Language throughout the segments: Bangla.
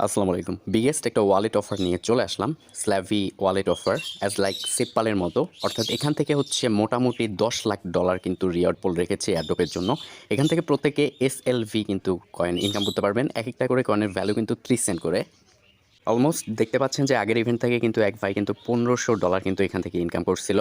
আসসালামু আলাইকুম। বিগেস্ট একটা ওয়ালেট অফার নিয়ে চলে আসলাম। স্ল্যাভি ওয়ালেট অফার অ্যাজ লাইক সেপ্পালের মতো। অর্থাৎ এখান থেকে হচ্ছে মোটামুটি $10 লাখ কিন্তু রিওয়ার্ড পুল রেখেছে এয়ারড্রপের জন্য। এখান থেকে প্রত্যেকে এসএলভি কিন্তু কয়েন ইনকাম করতে পারবেন। একেকটা করে কয়েনের ভ্যালু কিন্তু 3 সেন্ট করে। অলমোস্ট দেখতে পাচ্ছেন যে আগের ইভেন্ট থেকে কিন্তু এক ভাই কিন্তু $1500 কিন্তু এখান থেকে ইনকাম করছিল।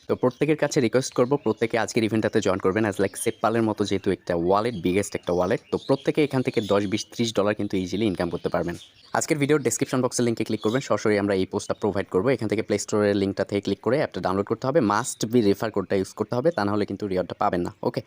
তো প্রত্যেকের কাছে রিকোয়েস্ট করব প্রত্যেকে আজকের ইভেন্টটাতে জয়েন করবেন অ্যাজ লাইক সেপ্পালের মতো, যেহেতু একটা ওয়ালেট, বিগেস্ট একটা ওয়ালেট। তো প্রত্যেকে এখান থেকে 10, 20, $30 কিন্তু ইজিলি ইনকাম করতে পারবেন। আজকের ভিডিওর ডেসক্রিপশন বক্সের লিঙ্কে ক্লিক করবেন, সরাসরি আমরা এই পোস্টটা প্রোভাইড করবো। এখান থেকে প্লে স্টোরের লিঙ্কটা থেকে ক্লিক করে অ্যাপটা ডাউনলোড করতে হবে। মাস্ট বি রেফার কোডটা ইউজ করতে হবে, তা নাহলে কিন্তু রিওয়ার্ডটা পাবেন না। ওকে,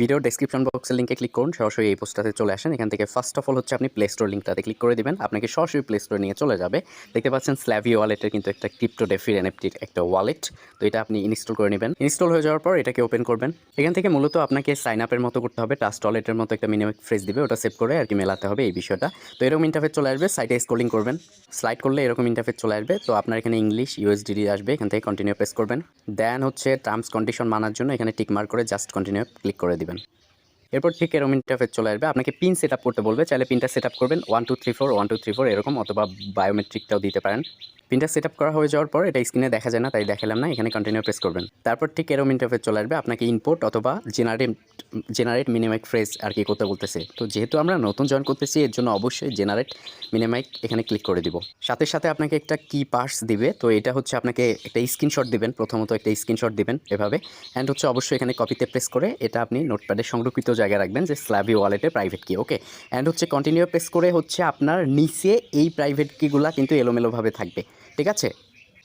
ভিডিও ডেসক্রিপশন বক্সের লিঙ্কে ক্লিক করুন, সরাসরি এই পোস্টটাতে চলে আসেন। এখান থেকে ফার্স্ট অফ অল হচ্ছে আপনি প্লে স্টোর লিঙ্কটাতে ক্লিক করে দিবেন, আপনাকে সরাসরি প্লে স্টোরে নিয়ে চলে যাবে। দেখতে পাচ্ছেন স্ল্যাভি ওয়ালেটের কিন্তু একটা ক্রিপ্টো ডেফির এনএফটির একটা ওয়ালেট। তো এটা আপনি ইনস্টল করে নেবেন। ইনস্টল হয়ে যাওয়ার পর এটাকে ওপেন করবেন। এখান থেকে মূলত আপনাকে সাইন আপের মতো করতে হবে। ট্রাস্ট ওয়ালেটের মতো একটা মিনিমাম ফ্রেজ দিবে, ওটা সেভ করে আর কি মেলাতে হবে এই বিষয়টা। তো এরকম ইন্টারফেস চলে আসবে, সাইটে স্ক্রলিং করবেন, স্লাইড করলে এরকম ইন্টারফেস চলে আসবে। তো আপনার এখানে ইংলিশ USDT আসবে, এখান থেকে কন্টিনিউ প্রেস করবেন। দেন হচ্ছে টার্মস কন্ডিশন মানার জন্য এখানে টিক মার্ক করে জাস্ট কন্টিনিউ ক্লিক করে দিবেন। এরপর ঠিক এরকম ইন্টারফেস চলে আসবে, আপনাকে পিন সেট আপ করতে বলবে। চাইলে পিনটা সেট আপ করবেন 1234 1234 এরকম, অথবা বায়োমেট্রিকটাও দিতে পারেন। পিনটা সেট আপ করা হয়ে যাওয়ার পর এটা স্ক্রিনে দেখা যায় না, তাই দেখালাম না। এখানে কন্টিনিউ প্রেস করবেন। তারপর ঠিক এরকম ইন্টারফেস চলে আসবে, আপনাকে ইম্পোর্ট অথবা জেনারেট মিনিমাইক ফ্রেজ আর কি করতে বলতেছে। তো যেহেতু আমরা নতুন জয়েন করতেছি, এর জন্য অবশ্যই জেনারেট মিনিমাইক এখানে ক্লিক করে দিব। সাথে সাথে আপনাকে একটা কি পার্স দিবে। তো এটা হচ্ছে আপনাকে একটা স্ক্রিনশট দিবেন, প্রথমত একটা স্ক্রিনশট দিবেন এভাবে। অ্যান্ড হচ্ছে অবশ্যই এখানে কপিতে প্রেস করে এটা আপনি নোটপ্যাডে সংরক্ষিত জায়গায় রাখবেন, যে স্ল্যাভি ওয়ালেটে প্রাইভেট কি। ওকে, অ্যান্ড হচ্ছে কন্টিনিউ প্রেস করে হচ্ছে আপনার নিচে এই প্রাইভেট কিগুলা কিন্তু এলোমেলোভাবে থাকবে, ঠিক আছে?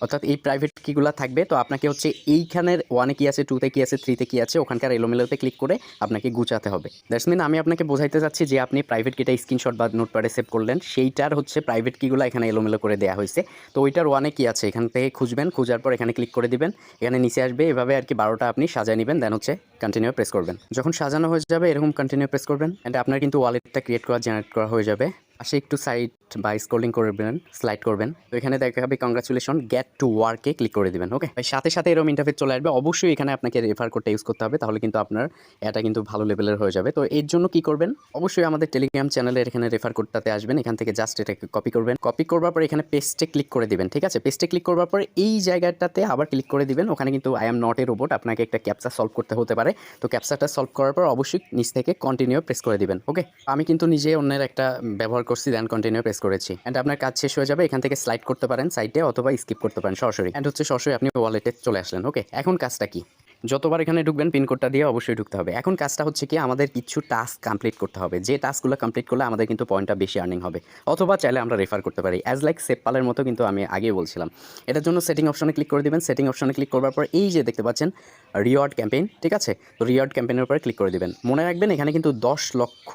অর্থাৎ এই প্রাইভেট কিগুলা থাকবে। তো আপনাকে হচ্ছে এইখানের 1-এ কী আছে, 2-তে কী আছে, 3-তে কী আছে, ওখানকার এলোমেলোতে ক্লিক করে আপনাকে গুছাতে হবে। দ্যাটস মিন আমি আপনাকে বোঝাইতে চাচ্ছি যে আপনি প্রাইভেট কিটা স্ক্রিনশট বা নোটপ্যাডে সেভ করলেন, সেইটার হচ্ছে প্রাইভেট কিগুলো এখানে এলোমেলো করে দেওয়া হয়েছে। তো ওইটার 1-এ কী আছে এখান থেকে খুঁজবেন, খোঁজার পর এখানে ক্লিক করে দিবেন। এখানে নিচে আসবে, এভাবে আর কি 12টা আপনি সাজিয়ে নেবেন। দেন হচ্ছে কন্টিনিউ প্রেস করবেন। যখন সাজানো হয়ে যাবে এরকম কন্টিনিউ প্রেস করবেন, অ্যান্ড আপনার কিন্তু ওয়ালেটটা ক্রিয়েট করা, জেনারেট করা হয়ে যাবে। পাশে একটু সাইড বা স্ক্রলিং করবেন, স্লাইড করবেন। তো এখানে দেখাবে কংগ্রাচুলেশন, গেট টু ওয়ার্কে ক্লিক করে দিবেন। ওকে, সাথে সাথে এরকম ইন্টারফেস চলে আসবে। অবশ্যই এখানে আপনাকে রেফার কোডটা ইউজ করতে হবে, তাহলে কিন্তু আপনার এটা কিন্তু ভালো লেভেলের হয়ে যাবে। তো এর জন্য কি করবেন, অবশ্যই আমাদের টেলিগ্রাম চ্যানেলের এখানে রেফার কোডটাতে আসবেন। এখান থেকে জাস্ট এটাকে কপি করবেন। কপি করবার পর এখানে পেস্টে ক্লিক করে দিবেন, ঠিক আছে? পেস্টে ক্লিক করবার পর এই জায়গাটাতে আবার ক্লিক করে দিবেন। ওখানে কিন্তু I am not a robot, আপনাকে একটা ক্যাপচা সলভ করতে হতে পারে। তো ক্যাপচাটা সলভ করার পর অবশ্যই নিচ থেকে কন্টিনিউ প্রেস করে দিবেন। ওকে, আমি কিন্তু নিজে অন্যের একটা ব্যবহার করছি, দেন কন্টিনিউ প্রেস করেছি। অ্যান্ড আপনার কাজ শেষ হয়ে যাবে। এখান থেকে স্লাইড করতে পারেন সাইডে, অথবা স্কিপ করতে পারেন সরাসরি। অ্যান্ড হচ্ছে সরাসরি আপনি ওয়ালেটে চলে আসলেন। ওকে, এখন কাজটা কি, যতবার এখানে ঢুকবেন পিন কোডটা দিয়ে অবশ্যই ঢুকতে হবে। এখন কাজটা হচ্ছে কি, আমাদের কিছু টাস্ক কমপ্লিট করতে হবে। যে টাস্কগুলো কমপ্লিট করলে আমাদের কিন্তু পয়েন্টটা বেশি আর্নিং হবে, অথবা চাইলে আমরা রেফার করতে পারি অ্যাজ লাইক সেপ্পালের মতো। কিন্তু আমি আগেই বলছিলাম, এটার জন্য সেটিং অপশনে ক্লিক করে দিবেন। সেটিং অপশনে ক্লিক করবার পর এই যে দেখতে পাচ্ছেন রিওয়ার্ড ক্যাম্পেইন, ঠিক আছে? তো রিওয়ার্ড ক্যাম্পেইনের উপরে ক্লিক করে দিবেন। মনে রাখবেন এখানে কিন্তু $10 লক্ষ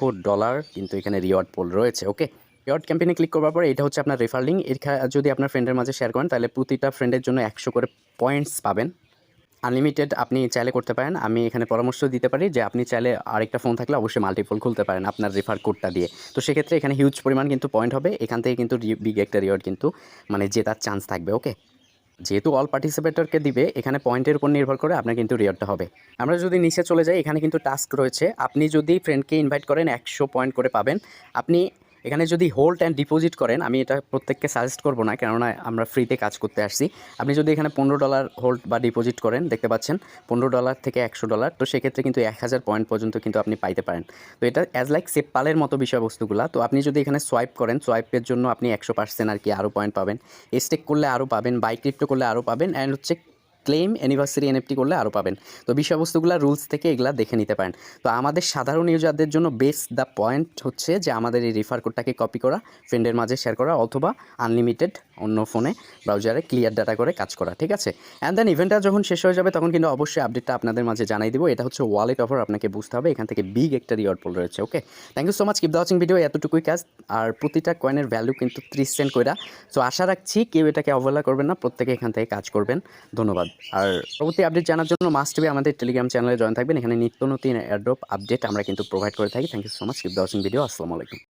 কিন্তু এখানে রিওয়ার্ড পোল রয়েছে। ওকে, রিওয়ার্ড ক্যাম্পেইনে ক্লিক করবার পরে এটা হচ্ছে আপনার রেফার লিঙ্ক। যদি আপনার ফ্রেন্ডের মাঝে শেয়ার করেন, তাহলে প্রতিটা ফ্রেন্ডের জন্য 100 করে পয়েন্টস পাবেন। আনলিমিটেড আপনি চাইলে করতে পারেন। আমি এখানে পরামর্শ দিতে পারি যে আপনি চাইলে আরেকটা ফোন থাকলে অবশ্যই মাল্টিপল খুলতে পারেন আপনার রেফার কোডটা দিয়ে। তো সেক্ষেত্রে এখানে হিউজ পরিমাণ কিন্তু পয়েন্ট হবে। এখান থেকে কিন্তু বিগ একটা রিওয়ার্ড কিন্তু মানে জেতার চান্স থাকবে। ওকে, যেহেতু অল পার্টিসিপেটরকে দিবে, এখানে পয়েন্টের উপর নির্ভর করে আপনার কিন্তু রিওয়ার্ডটা হবে। আমরা যদি নিচে চলে যাই, এখানে কিন্তু টাস্ক রয়েছে। আপনি যদি ফ্রেন্ডকে ইনভাইট করেন 100 পয়েন্ট করে পাবেন। আপনি এখানে যদি হোল্ড অ্যান্ড ডিপোজিট করেন, আমি এটা প্রত্যেককে সাজেস্ট করবো না, কেননা আমরা ফ্রিতে কাজ করতে আসছি। আপনি যদি এখানে $15 হোল্ড বা ডিপোজিট করেন, দেখতে পাচ্ছেন $15 থেকে $100, তো সেক্ষেত্রে কিন্তু 1000 পয়েন্ট পর্যন্ত কিন্তু আপনি পাইতে পারেন। তো এটা অ্যাজ লাইক সেপ্পালের মতো বিষয়বস্তুগুলো। তো আপনি যদি এখানে সোয়াইপ করেন, সোয়াইপের জন্য আপনি 100% আর কি আরও পয়েন্ট পাবেন। স্টেক করলে আরও পাবেন, বাই ক্রিপ্টো করলে আরও পাবেন, অ্যান্ড হচ্ছে ক্লেম অ্যানিভার্সারি এনএফটি করলে আরও পাবেন। তো বিষয়বস্তুগুলো রুলস থেকে এগুলা দেখে নিতে পারেন। তো আমাদের সাধারণ ইউজারদের জন্য বেস্ট দ্য পয়েন্ট হচ্ছে যে আমাদের এই রেফার কোডটাকে কপি করা, ফ্রেন্ডের মাঝে শেয়ার করা, অথবা আনলিমিটেড অন্য ফোনে ব্রাউজারে ক্লিয়ার ডাটা করে কাজ করা, ঠিক আছে? অ্যান্ড দেন ইভেন্টটা যখন শেষ হয়ে যাবে, তখন কিন্তু অবশ্যই আপডেটটা আপনাদের মাঝে জানাই দিব। এটা হচ্ছে ওয়ালেট অফার, আপনাকে বুঝতে হবে এখান থেকে বিগ একটা রিওয়ার্ড পোল রয়েছে। Okay, thank you so much, keep the watching video. এতটুকুই কাজ। আর প্রতিটা কয়েনের ভ্যালু কিন্তু 30 সেন্ট কইরা। সো আশা রাখছি কেউ এটাকে অবহেলা করবেন না, প্রত্যেকে এখান থেকে কাজ করবেন। ধন্যবাদ। আর পরবর্তী আপডেট জানার জন্য মাস্ট বি আমাদের টেলিগ্রাম চ্যানেলে জয়েন থাকবেন। এখানে নিত্য নতুন এয়ারড্রপ আপডেট আমরা কিন্তু প্রোভাইড করে থাকি। Thank you so much, keep the watching video. আসসালামু আলাইকুম।